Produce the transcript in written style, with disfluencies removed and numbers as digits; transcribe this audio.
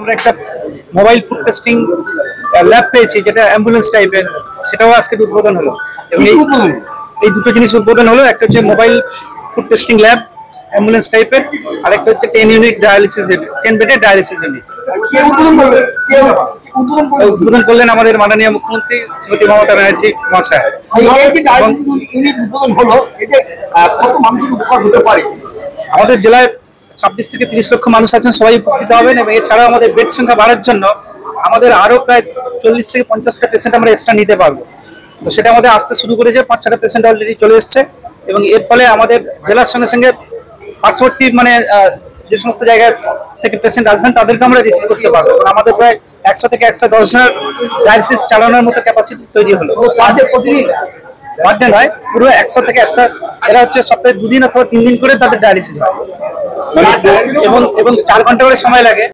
আমরা একটা mobile food testing lab পেয়েছি, যেটা অ্যাম্বুলেন্স টাইপের, সেটাও আজকে উদ্বোধন হলো। এবং এই দুটো জিনিস উদ্বোধন হলো, একটা হচ্ছে mobile food testing lab ambulance টাইপের, আর একটা হচ্ছে 10 বেডের ডায়ালিসিস ইউনিট। উদ্বোধন করলেন আমাদের মাননীয় মুখ্যমন্ত্রী শ্রীমতী মমতা ব্যানার্জি মহাশয়। আমাদের জেলায় 26 থেকে 30 লক্ষ মানুষ আছেন, সবাই উপকৃত হবেন। এবং এছাড়াও আমাদের বেড সংখ্যা বাড়ার জন্য আমাদের আরো প্রায় 40 থেকে 50টা পেশেন্ট আমরা এক্সট্রা নিতে পারবো। তো সেটা আমাদের আসতে শুরু করেছে, 5-6টা পেশেন্ট অলরেডি চলে এসছে। এবং এর ফলে আমাদের জেলার সঙ্গে সঙ্গে পার্শ্ববর্তী যে সমস্ত জায়গায় থেকে পেশেন্ট আসবেন তাদেরকে আমরা রিসিভ করতে পারবো। আমাদের প্রায় 100 থেকে 110 জনের ডায়ালিসিস চালানোর মতো ক্যাপাসিটি তৈরি হলো। বার্থডে নয়, পুরো 100 থেকে 100, এরা হচ্ছে সপ্তাহে 2 দিন অথবা 3 দিন করে তাদের ডায়ালিসিস হয়। এবং 4 ঘন্টা করে সময় লাগে।